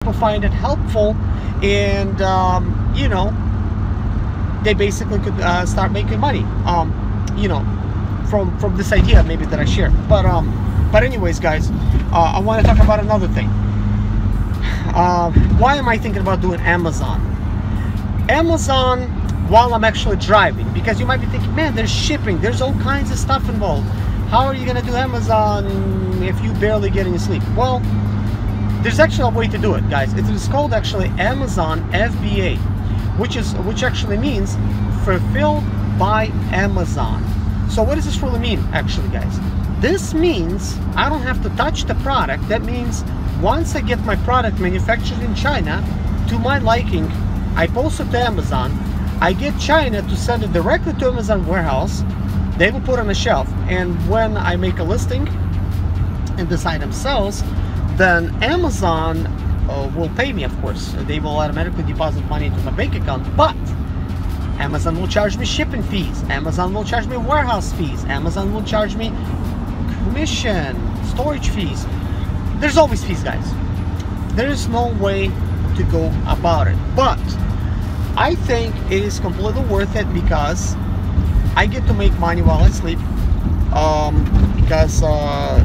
people find it helpful, and you know, they basically could start making money, you know, from this idea maybe that I share. But anyways, guys, I want to talk about another thing. Why am I thinking about doing Amazon while I'm actually driving? Because you might be thinking, man, there's shipping, there's all kinds of stuff involved. How are you gonna do Amazon if you barely get any sleep? Well, there's actually a way to do it, guys. It is called actually Amazon FBA, which actually means fulfilled by Amazon. So what does this really mean, actually, guys? This means I don't have to touch the product. That means once I get my product manufactured in China to my liking, I post it to Amazon. I get China to send it directly to Amazon warehouse. They will put it on a shelf, and when I make a listing and this item sells, then Amazon will pay me, of course. They will automatically deposit money into my bank account, but Amazon will charge me shipping fees. Amazon will charge me warehouse fees. Amazon will charge me commission, storage fees. There's always fees, guys. There is no way to go about it, but I think it is completely worth it because I get to make money while I sleep, because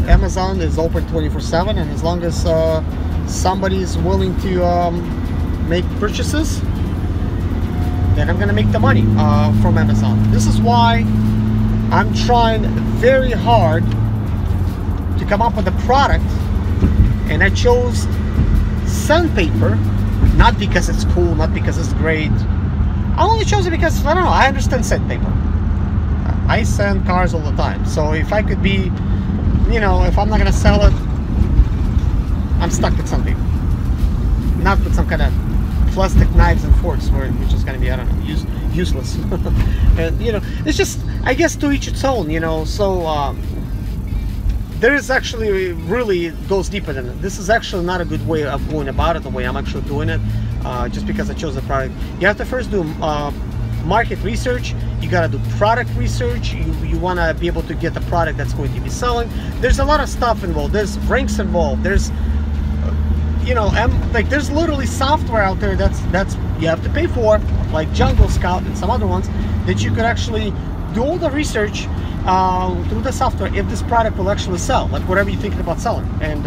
Amazon is open 24/7, and as long as somebody is willing to make purchases, then I'm gonna make the money from Amazon. This is why I'm trying very hard to come up with a product, and I chose sandpaper, not because it's cool, not because it's great. I only chose it because, I don't know, I understand sandpaper. I sand cars all the time, so if I could be, you know, if I'm not gonna sell it, I'm stuck with something, not with some kind of plastic knives and forks, which is gonna be, I don't know, useless. And you know, it's just, I guess, to each its own, you know. So there is actually, really goes deeper than it. This is actually not a good way of going about it the way I'm actually doing it, just because I chose the product. You have to first do market research. You got to do product research. You want to be able to get the product that's going to be selling. There's a lot of stuff involved. There's ranks involved. There's you know, like, there's literally software out there that's you have to pay for, like Jungle Scout and some other ones, that you could actually do all the research through the software if this product will actually sell, like whatever you're thinking about selling. And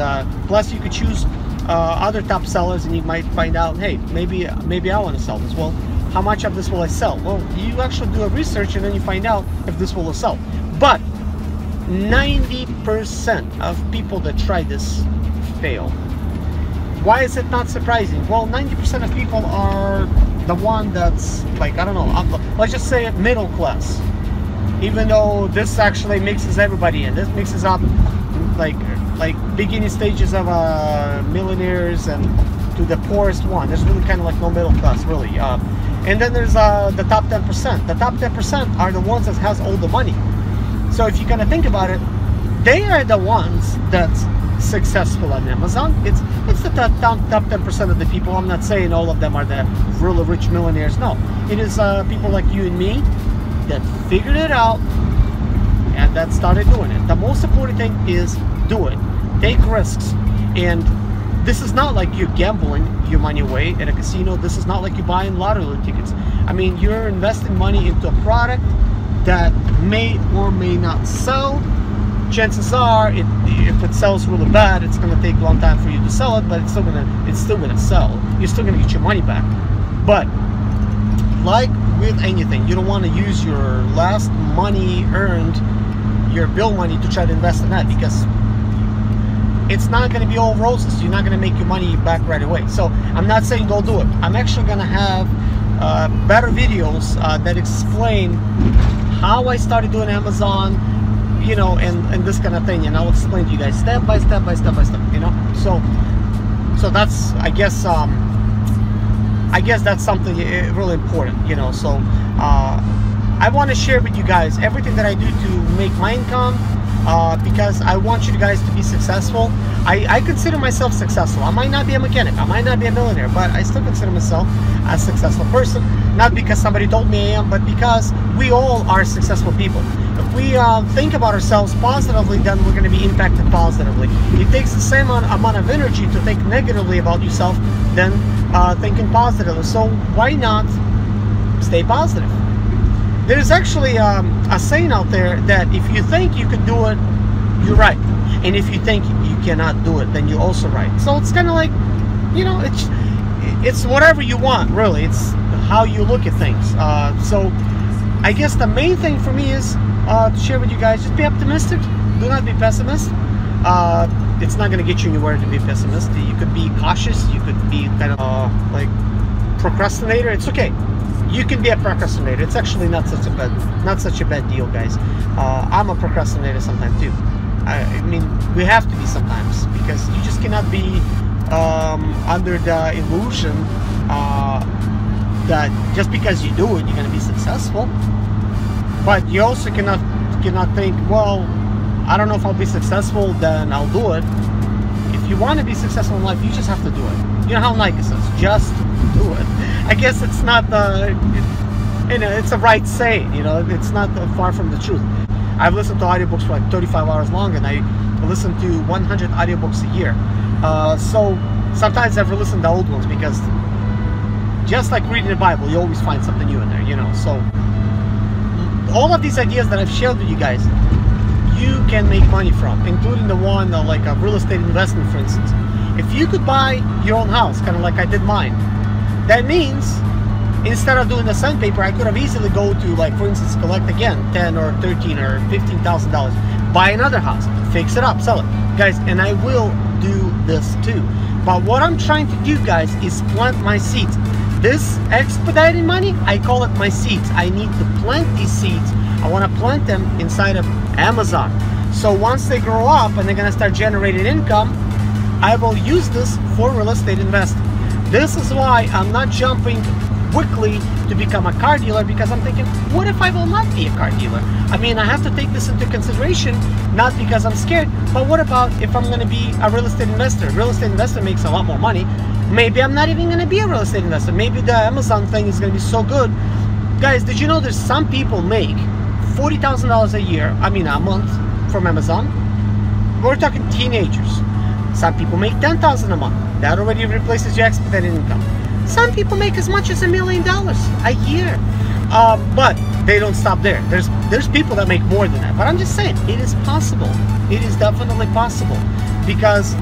plus you could choose other top sellers, and you might find out, hey, maybe I want to sell this. Well, how much of this will I sell? Well, you actually do a research, and then you find out if this will sell. But 90% of people that try this fail. Why is it not surprising? Well, 90% of people are the one that's, like, I don't know, let's just say middle class. Even though this actually mixes everybody in. This mixes up like beginning stages of millionaires and to the poorest one. There's really kind of like no middle class, really. And then there's the top 10%. The top 10% are the ones that has all the money. So if you kind of think about it, they are the ones that's successful on Amazon. It's the top 10% of the people. I'm not saying all of them are the really rich millionaires. No, it is people like you and me that figured it out and that started doing it. The most important thing is do it. Take risks. And this is not like you're gambling your money away at a casino. This is not like you're buying lottery tickets. I mean, you're investing money into a product that may or may not sell. Chances are, if it sells really bad, it's going to take a long time for you to sell it, but it's still going to sell. You're still going to get your money back. But like with anything, you don't want to use your last money earned, your bill money, to try to invest in that, because it's not going to be all roses. You're not going to make your money back right away. So I'm not saying go do it. I'm actually going to have better videos that explain how I started doing Amazon, you know, and this kind of thing, and I'll explain to you guys step by step by step by step, you know. So that's, I guess that's something really important, you know. So I want to share with you guys everything that I do to make my income, because I want you guys to be successful. I consider myself successful. I might not be a mechanic, I might not be a millionaire, but I still consider myself a successful person. Not because somebody told me I am, but because we all are successful people. If we think about ourselves positively, then we're going to be impacted positively. It takes the same amount of energy to think negatively about yourself than thinking positively. So why not stay positive? There's actually a saying out there that if you think you could do it, you're right. And if you think you cannot do it, then you're also right. So it's kind of like, you know, it's whatever you want, really. It's how you look at things. So I guess the main thing for me is to share with you guys, just be optimistic. Do not be pessimist. It's not going to get you anywhere to be pessimist. You could be cautious. You could be kind of like procrastinator. It's okay. You can be a procrastinator. It's actually not such a bad deal, guys. I'm a procrastinator sometimes too. I mean, we have to be sometimes, because you just cannot be under the illusion that just because you do it, you're going to be successful. But you also cannot think, well, I don't know if I'll be successful, then I'll do it. If you want to be successful in life, you just have to do it. You know how Nike says, just do it. I guess it's not you know, it's a right saying, you know, it's not far from the truth. I've listened to audiobooks for like 35 hours long, and I listen to 100 audiobooks a year. So sometimes I've listened to old ones, because just like reading the Bible, you always find something new in there, you know. So all of these ideas that I've shared with you guys, you can make money from, including the one like a real estate investment, for instance. If you could buy your own house, kind of like I did mine, that means instead of doing the sandpaper, I could have easily go to, like, for instance, collect again $10 or $13 or $15,000, buy another house, fix it up, sell it, guys. And I will do this too. But what I'm trying to do, guys, is plant my seeds. This expediting money, I call it my seeds. I need to plant these seeds. I want to plant them inside of Amazon. So once they grow up and they're going to start generating income, I will use this for real estate investing. This is why I'm not jumping quickly to become a car dealer, because I'm thinking, what if I will not be a car dealer? I mean, I have to take this into consideration, not because I'm scared, but what about if I'm going to be a real estate investor? Real estate investor makes a lot more money. Maybe I'm not even going to be a real estate investor. Maybe the Amazon thing is going to be so good. Guys, did you know there's some people make $40,000 a year, I mean a month, from Amazon? We're talking teenagers. Some people make $10,000 a month. That already replaces your expedited income. Some people make as much as $1 million a year. But they don't stop there. There's people that make more than that. But I'm just saying, it is possible. It is definitely possible. Because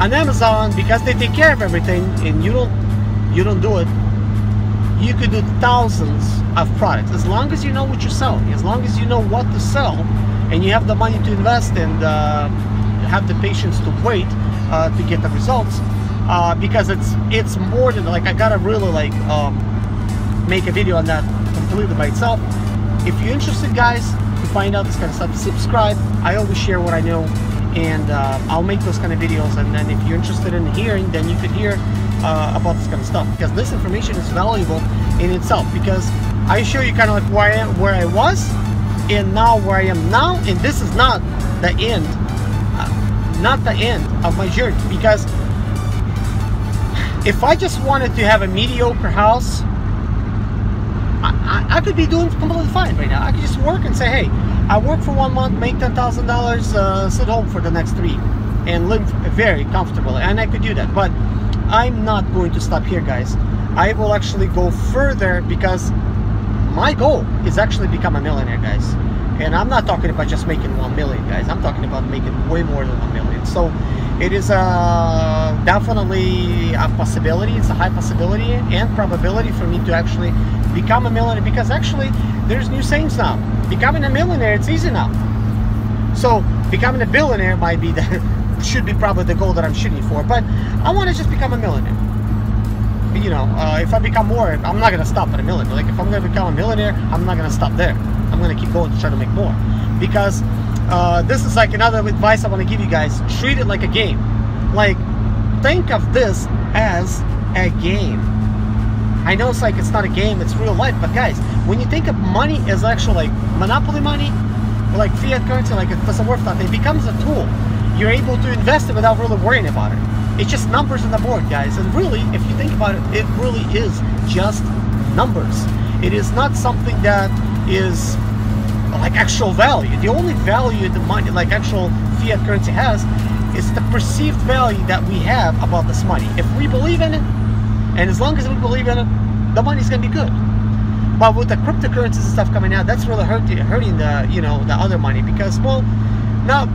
on Amazon, because they take care of everything and you don't do it, you could do thousands of products. As long as you know what you're selling, as long as you know what to sell, and you have the money to invest and have the patience to wait to get the results. Because it's more than, like, I gotta really like make a video on that completely by itself. If you're interested, guys, to find out this kind of stuff, subscribe. I always share what I know, and I'll make those kind of videos. And then if you're interested in hearing, then you could hear about this kind of stuff, because this information is valuable in itself. Because I show you kind of like where I was and now where I am now, and this is not the end, of my journey. Because if I just wanted to have a mediocre house, I could be doing completely fine right now. I could just work and say, hey, I work for 1 month, make $10,000, sit home for the next 3, and live very comfortably. And I could do that. But I'm not going to stop here, guys. I will actually go further, because my goal is actually become a millionaire, guys. And I'm not talking about just making 1 million, guys. I'm talking about making way more than 1 million. So it is definitely a possibility. It's a high possibility and probability for me to actually become a millionaire, because actually there's new sayings now. Becoming a millionaire, it's easy now. So becoming a billionaire might be should be probably the goal that I'm shooting for. But I want to just become a millionaire. You know, if I become more, I'm not going to stop at a millionaire. Like, if I'm going to become a millionaire, I'm not going to stop there. I'm going to keep going to try to make more. Because this is like another advice I want to give you guys. Treat it like a game. Like, think of this as a game. I know it's like it's not a game, it's real life. But guys, when you think of money as actual like monopoly money, like fiat currency, like it doesn't worth nothing. It becomes a tool. You're able to invest it without really worrying about it. It's just numbers on the board, guys. And really, if you think about it, it really is just numbers. It is not something that is like actual value. The only value the money, like actual fiat currency has, is the perceived value that we have about this money. If we believe in it, and as long as we believe in it, the money's gonna be good. But with the cryptocurrencies and stuff coming out, that's really hurting the, you know, the other money, because, well, not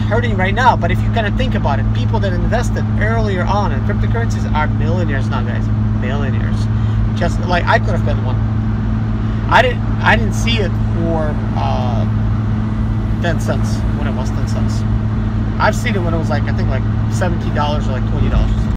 hurting right now, but if you kind of think about it, people that invested earlier on in cryptocurrencies are millionaires now, guys. Millionaires. Just like I could have been one. I didn't see it for 10 cents when it was 10 cents. I've seen it when it was like, I think like $17 or like $20.